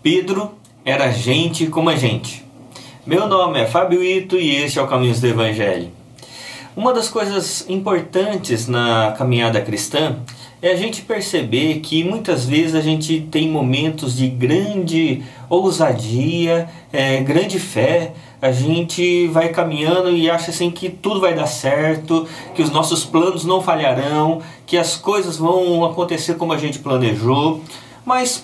Pedro era gente como a gente. Meu nome é Fábio Ito e este é o Caminhos do Evangelho. Uma das coisas importantes na caminhada cristã é a gente perceber que muitas vezes a gente tem momentos de grande ousadia, grande fé. A gente vai caminhando e acha assim que tudo vai dar certo, que os nossos planos não falharão, que as coisas vão acontecer como a gente planejou. Mas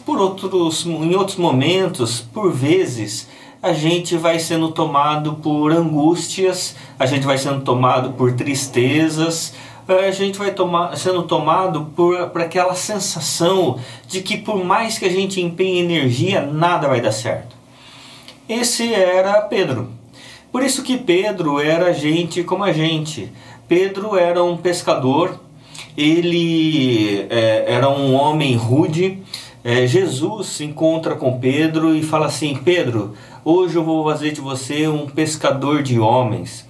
em outros momentos, por vezes, a gente vai sendo tomado por angústias, a gente vai sendo tomado por tristezas, a gente vai sendo tomado por aquela sensação de que por mais que a gente empenhe energia, nada vai dar certo. Esse era Pedro. Por isso que Pedro era gente como a gente. Pedro era um pescador, ele era um homem rude. Jesus se encontra com Pedro e fala assim: Pedro, hoje eu vou fazer de você um pescador de homens.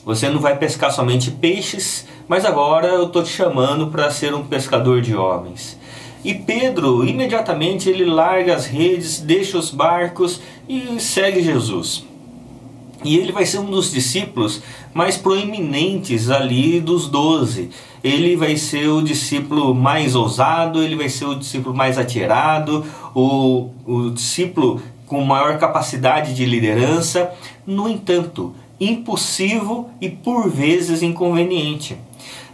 Você não vai pescar somente peixes, mas agora eu estou te chamando para ser um pescador de homens. E Pedro, imediatamente, ele larga as redes, deixa os barcos e segue Jesus. E ele vai ser um dos discípulos mais proeminentes ali dos 12. Ele vai ser o discípulo mais ousado, ele vai ser o discípulo mais atirado, o discípulo com maior capacidade de liderança. No entanto, impulsivo e por vezes inconveniente.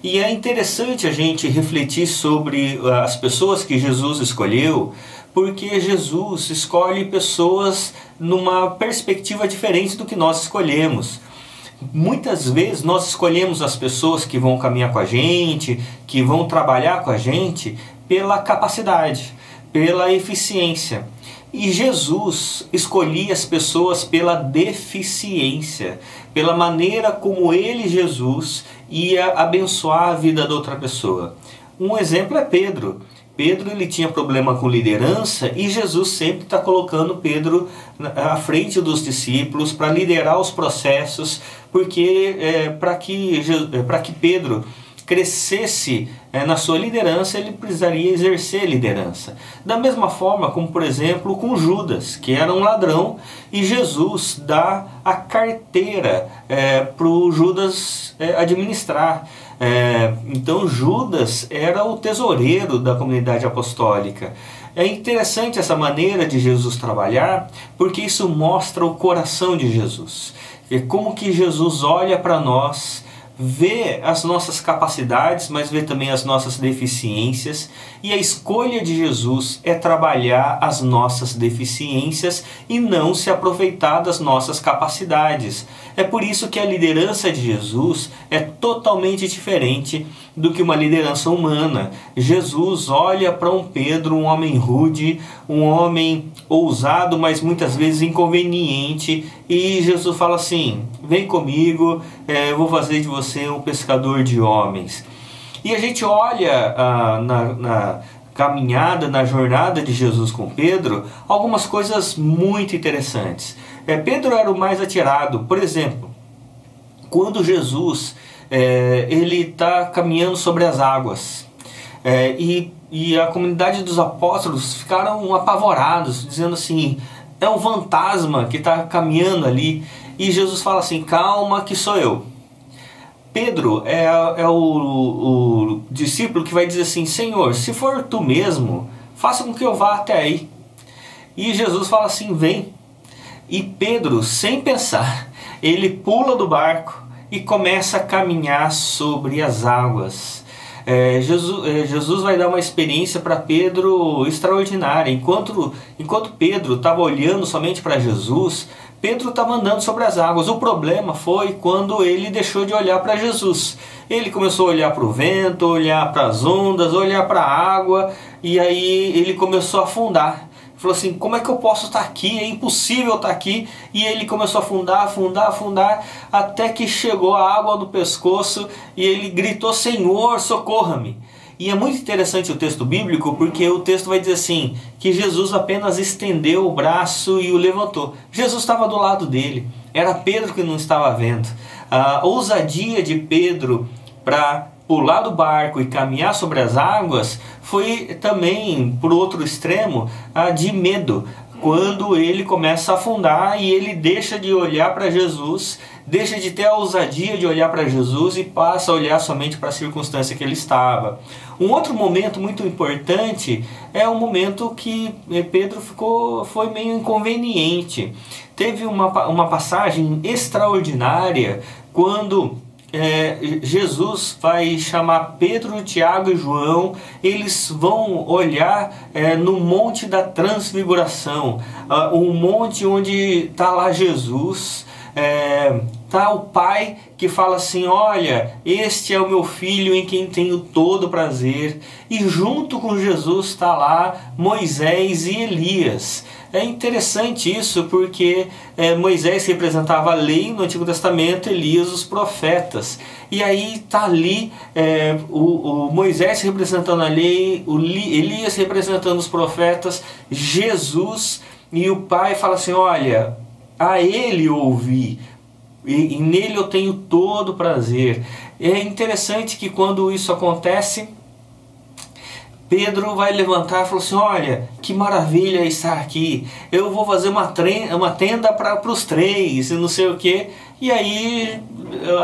E é interessante a gente refletir sobre as pessoas que Jesus escolheu, porque Jesus escolhe pessoas numa perspectiva diferente do que nós escolhemos. Muitas vezes nós escolhemos as pessoas que vão caminhar com a gente, que vão trabalhar com a gente, pela capacidade, pela eficiência. E Jesus escolhia as pessoas pela deficiência, pela maneira como ele, Jesus, ia abençoar a vida da outra pessoa. Um exemplo é Pedro. Pedro, ele tinha problema com liderança e Jesus sempre está colocando Pedro à frente dos discípulos para liderar os processos, porque para que Pedro crescesse na sua liderança, ele precisaria exercer liderança. Da mesma forma como, por exemplo, com Judas, que era um ladrão, e Jesus dá a carteira para o Judas administrar. Então Judas era o tesoureiro da comunidade apostólica. É interessante essa maneira de Jesus trabalhar, porque isso mostra o coração de Jesus. É como que Jesus olha para nós, vê as nossas capacidades, mas vê também as nossas deficiências, e a escolha de Jesus é trabalhar as nossas deficiências e não se aproveitar das nossas capacidades. É por isso que a liderança de Jesus é totalmente diferente do que uma liderança humana. Jesus olha para um Pedro, um homem rude, um homem ousado, mas muitas vezes inconveniente, e Jesus fala assim: vem comigo, eu vou fazer de você um pescador de homens. E a gente olha na caminhada, na jornada de Jesus com Pedro, algumas coisas muito interessantes. Pedro era o mais atirado. Por exemplo, quando Jesus ele está caminhando sobre as águas, e a comunidade dos apóstolos ficaram apavorados, dizendo assim: é um fantasma que está caminhando ali. E Jesus fala assim: calma, que sou eu. Pedro é o discípulo que vai dizer assim: Senhor, se for tu mesmo, faça com que eu vá até aí. E Jesus fala assim: vem. E Pedro, sem pensar, ele pula do barco e começa a caminhar sobre as águas. Jesus vai dar uma experiência para Pedro extraordinária. Enquanto Pedro estava olhando somente para Jesus, Pedro estava andando sobre as águas. O problema foi quando ele deixou de olhar para Jesus. Ele começou a olhar para o vento, olhar para as ondas, olhar para a água, e aí ele começou a afundar. Falou assim: como é que eu posso estar aqui? É impossível estar aqui. E ele começou a afundar, até que chegou a água no pescoço e ele gritou: Senhor, socorra-me. E é muito interessante o texto bíblico, porque o texto vai dizer assim, que Jesus apenas estendeu o braço e o levantou. Jesus estava do lado dele, era Pedro que não estava vendo. A ousadia de Pedro para pular do barco e caminhar sobre as águas foi também, por outro extremo, de medo. quando ele começa a afundar e ele deixa de olhar para Jesus, deixa de ter a ousadia de olhar para Jesus e passa a olhar somente para a circunstância que ele estava. Um outro momento muito importante é o momento que Pedro foi meio inconveniente. Teve uma passagem extraordinária quando Jesus vai chamar Pedro, Tiago e João. Eles vão olhar no Monte da Transfiguração, um monte onde está lá Jesus, está o Pai que fala assim: olha, este é o meu filho em quem tenho todo prazer. E junto com Jesus está lá Moisés e Elias. É interessante isso porque Moisés representava a lei no Antigo Testamento, Elias os profetas. E aí está ali o Moisés representando a lei, Elias representando os profetas, Jesus, e o Pai fala assim: olha, a ele ouvi, e nele eu tenho todo prazer. É interessante que quando isso acontece, Pedro vai levantar e falar assim: olha, que maravilha estar aqui, eu vou fazer uma tenda para os três e não sei o que. E aí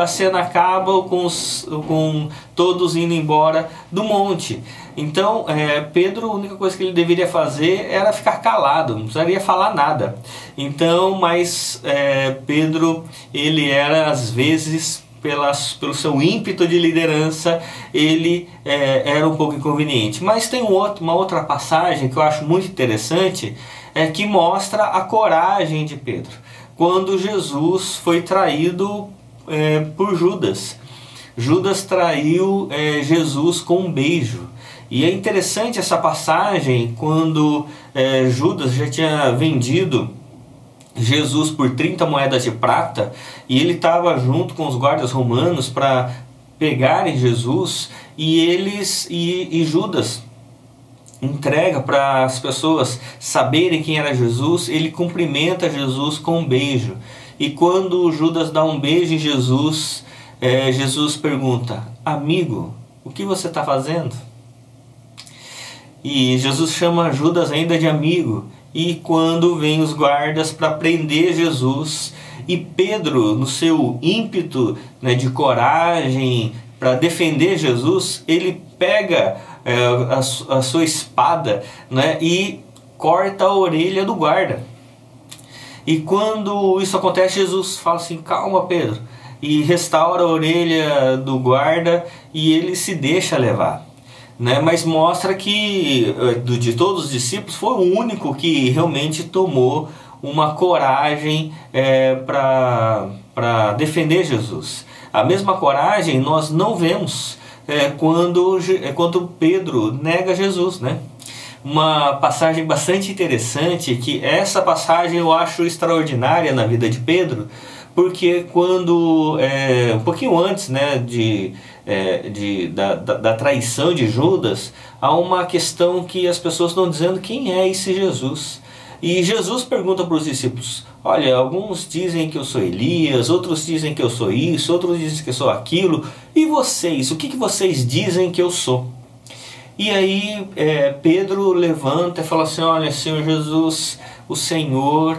a cena acaba com todos indo embora do monte. Então Pedro, a única coisa que ele deveria fazer era ficar calado, não precisaria falar nada. Então, mas Pedro, ele era às vezes, pelo seu ímpeto de liderança, ele era um pouco inconveniente. Mas tem uma outra passagem que eu acho muito interessante, que mostra a coragem de Pedro, quando Jesus foi traído por Judas. Judas traiu Jesus com um beijo. E é interessante essa passagem quando Judas já tinha vendido Jesus por 30 moedas de prata, e ele estava junto com os guardas romanos para pegarem Jesus, e Judas entrega para as pessoas saberem quem era Jesus. Ele cumprimenta Jesus com um beijo, e quando Judas dá um beijo em Jesus, Jesus pergunta: amigo, o que você está fazendo? E Jesus chama Judas ainda de amigo. E quando vem os guardas para prender Jesus, e Pedro, no seu ímpeto de coragem para defender Jesus, ele pega a sua espada e corta a orelha do guarda. E quando isso acontece, Jesus fala assim: calma, Pedro, e restaura a orelha do guarda, e ele se deixa levar. Mas mostra que de todos os discípulos foi o único que realmente tomou uma coragem para defender Jesus. A mesma coragem nós não vemos quando Pedro nega Jesus, Uma passagem bastante interessante, que essa passagem eu acho extraordinária na vida de Pedro, porque quando um pouquinho antes da traição de Judas, há uma questão que as pessoas estão dizendo: quem é esse Jesus? E Jesus pergunta para os discípulos: olha, alguns dizem que eu sou Elias, outros dizem que eu sou isso, outros dizem que eu sou aquilo, e vocês, o que vocês dizem que eu sou? E aí Pedro levanta e fala assim: olha, Senhor Jesus, o Senhor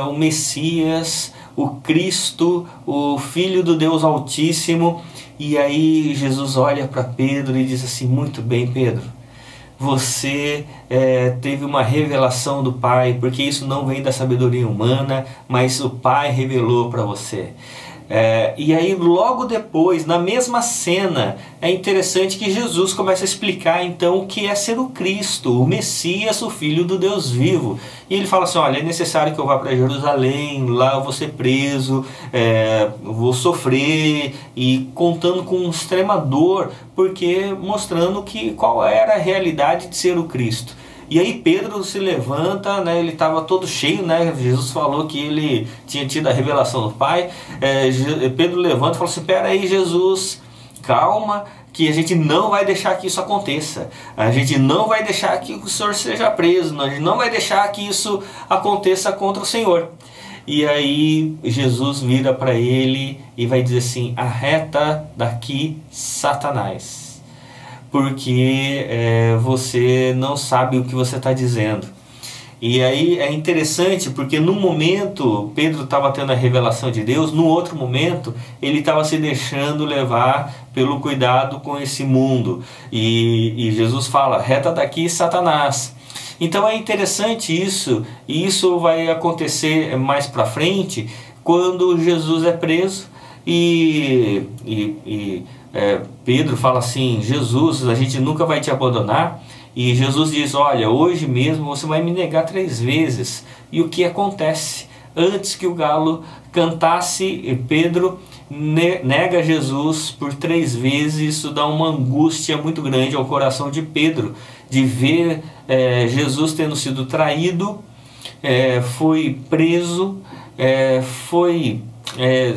o Messias, o Cristo, o Filho do Deus Altíssimo. E aí Jesus olha para Pedro e diz assim: muito bem, Pedro, você teve uma revelação do Pai, porque isso não vem da sabedoria humana, mas o Pai revelou para você. E aí logo depois, na mesma cena, é interessante que Jesus começa a explicar então o que é ser o Cristo, o Messias, o Filho do Deus vivo. E ele fala assim: olha, é necessário que eu vá para Jerusalém, lá eu vou ser preso, vou sofrer, e contando com extrema dor, porque mostrando qual era a realidade de ser o Cristo. E aí Pedro se levanta, ele estava todo cheio, Jesus falou que ele tinha tido a revelação do Pai. Pedro levanta e fala assim: espera aí, Jesus, calma, que a gente não vai deixar que isso aconteça. A gente não vai deixar que o Senhor seja preso, a gente não vai deixar que isso aconteça contra o Senhor. E aí Jesus vira para ele e vai dizer assim: arreta daqui, Satanás, porque você não sabe o que você está dizendo. E aí é interessante porque no momento Pedro estava tendo a revelação de Deus, no outro momento ele estava se deixando levar pelo cuidado com esse mundo. E Jesus fala, reta daqui, Satanás. Então é interessante isso, e isso vai acontecer mais para frente, quando Jesus é preso Pedro fala assim, Jesus, a gente nunca vai te abandonar. E Jesus diz, olha, hoje mesmo você vai me negar 3 vezes. E o que acontece? Antes que o galo cantasse, Pedro nega Jesus por 3 vezes. Isso dá uma angústia muito grande ao coração de Pedro, de ver Jesus tendo sido traído, foi preso,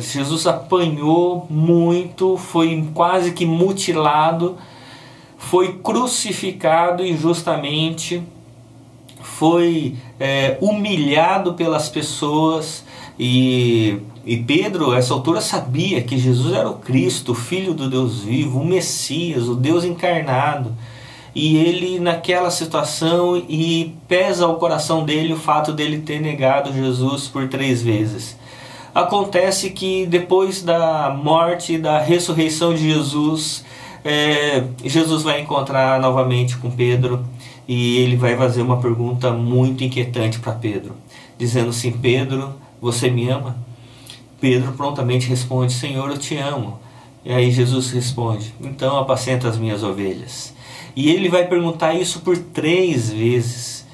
Jesus apanhou muito, foi quase que mutilado, foi crucificado injustamente, foi humilhado pelas pessoas, e Pedro, a essa altura, sabia que Jesus era o Cristo, o Filho do Deus vivo, o Messias, o Deus encarnado. E ele naquela situação, e pesa ao coração dele o fato dele ter negado Jesus por 3 vezes. Acontece que depois da morte e da ressurreição de Jesus, Jesus vai encontrar novamente com Pedro, e ele vai fazer uma pergunta muito inquietante para Pedro, dizendo assim, Pedro, você me ama? Pedro prontamente responde, Senhor, eu te amo. E aí Jesus responde, então apacenta as minhas ovelhas. E ele vai perguntar isso por 3 vezes,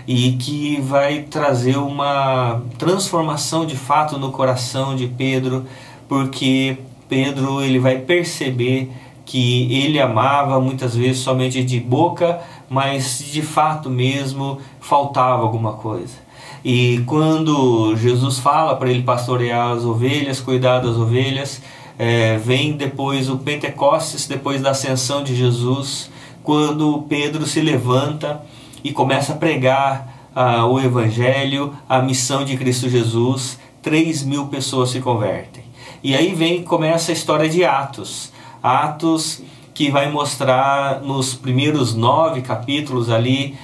e que vai trazer uma transformação de fato no coração de Pedro, porque Pedro ele vai perceber que ele amava muitas vezes somente de boca, mas de fato mesmo faltava alguma coisa. E quando Jesus fala para ele pastorear as ovelhas, cuidar das ovelhas, vem depois o Pentecostes, depois da ascensão de Jesus, quando Pedro se levanta e começa a pregar o Evangelho, a missão de Cristo Jesus, 3.000 pessoas se convertem. E aí começa a história de Atos. Atos que vai mostrar nos primeiros 9 capítulos ali,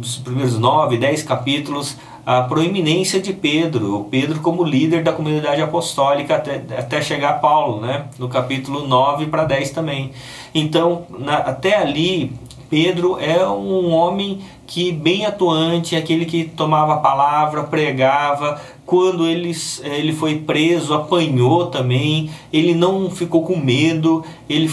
nos primeiros 9, 10 capítulos, a proeminência de Pedro, o Pedro como líder da comunidade apostólica até chegar a Paulo, né? No capítulo 9 para 10 também. Então, até ali, Pedro é um homem que bem atuante, aquele que tomava a palavra, pregava. Quando ele foi preso, apanhou também, ele não ficou com medo, ele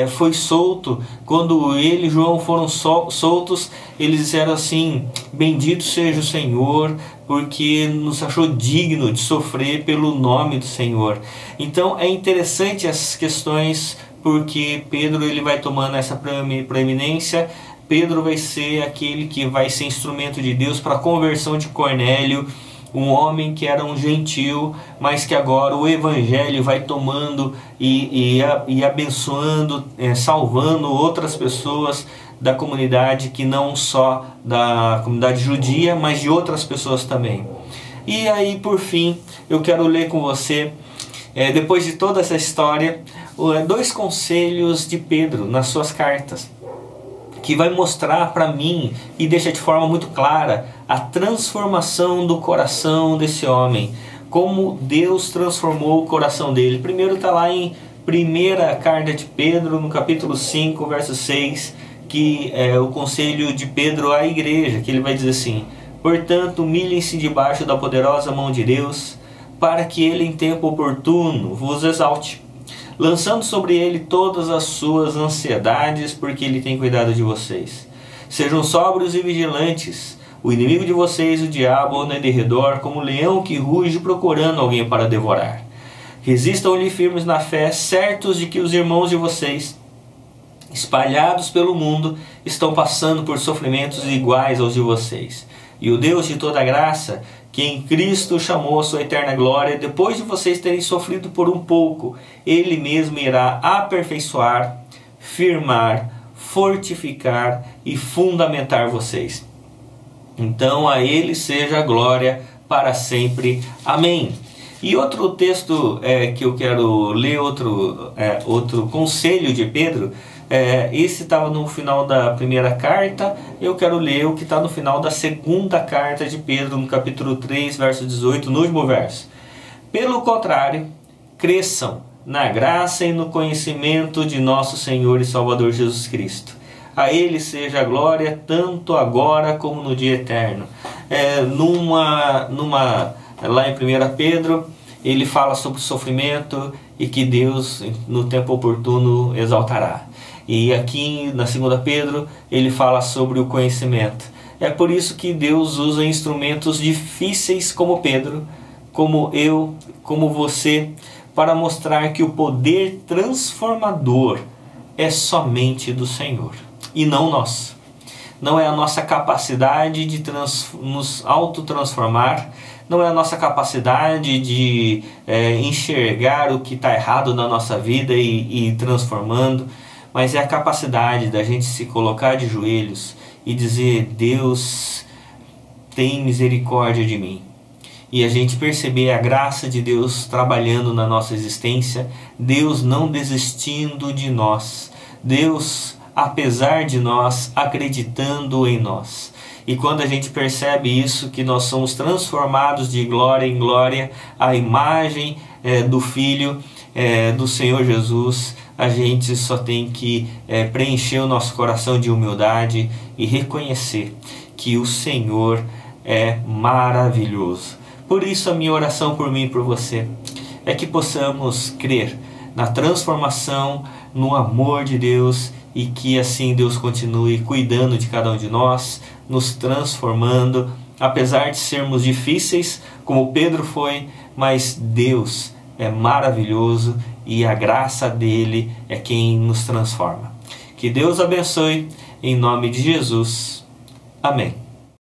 foi solto. Quando ele e João foram soltos, eles disseram assim, bendito seja o Senhor, porque nos achou digno de sofrer pelo nome do Senhor. Então é interessante essas questões, porque Pedro ele vai tomando essa proeminência. Pedro vai ser aquele que vai ser instrumento de Deus para a conversão de Cornélio, um homem que era um gentil, mas que agora o Evangelho vai tomando e abençoando, salvando outras pessoas da comunidade, que não só da comunidade judia, mas de outras pessoas também. E aí, por fim, eu quero ler com você, depois de toda essa história, 2 conselhos de Pedro nas suas cartas, que vai mostrar para mim e deixa de forma muito clara a transformação do coração desse homem, como Deus transformou o coração dele. Primeiro está lá em 1ª carta de Pedro, no capítulo 5, verso 6, que é o conselho de Pedro à igreja, que ele vai dizer assim, portanto, humilhem-se debaixo da poderosa mão de Deus, para que ele em tempo oportuno vos exalte, lançando sobre ele todas as suas ansiedades, porque ele tem cuidado de vocês. Sejam sóbrios e vigilantes. O inimigo de vocês, o diabo, anda em derredor como um leão que ruge procurando alguém para devorar. Resistam-lhe firmes na fé, certos de que os irmãos de vocês, espalhados pelo mundo, estão passando por sofrimentos iguais aos de vocês. E o Deus de toda graça, que em Cristo chamou a sua eterna glória, depois de vocês terem sofrido por um pouco, Ele mesmo irá aperfeiçoar, firmar, fortificar e fundamentar vocês. Então a Ele seja a glória para sempre. Amém. E outro texto que eu quero ler, outro conselho de Pedro, Esse estava no final da primeira carta. Eu quero ler o que está no final da segunda carta de Pedro, no capítulo 3, verso 18, no último verso. Pelo contrário, cresçam na graça e no conhecimento de nosso Senhor e Salvador Jesus Cristo. A Ele seja a glória, tanto agora como no dia eterno. Lá em 1 Pedro, ele fala sobre o sofrimento e que Deus, no tempo oportuno, exaltará. E aqui, na 2 Pedro, ele fala sobre o conhecimento. É por isso que Deus usa instrumentos difíceis como Pedro, como eu, como você, para mostrar que o poder transformador é somente do Senhor e não nosso. Não é a nossa capacidade de nos autotransformar, não é a nossa capacidade de enxergar o que está errado na nossa vida e ir transformando, mas é a capacidade da gente se colocar de joelhos e dizer: Deus, tem misericórdia de mim. E a gente perceber a graça de Deus trabalhando na nossa existência, Deus não desistindo de nós, Deus, apesar de nós, acreditando em nós. E quando a gente percebe isso, que nós somos transformados de glória em glória à imagem do Filho do Senhor Jesus, a gente só tem que preencher o nosso coração de humildade e reconhecer que o Senhor é maravilhoso. Por isso a minha oração por mim e por você é que possamos crer na transformação, no amor de Deus, e que assim Deus continue cuidando de cada um de nós, nos transformando, apesar de sermos difíceis, como Pedro foi, mas Deus é maravilhoso e a graça dele é quem nos transforma. Que Deus abençoe, em nome de Jesus. Amém.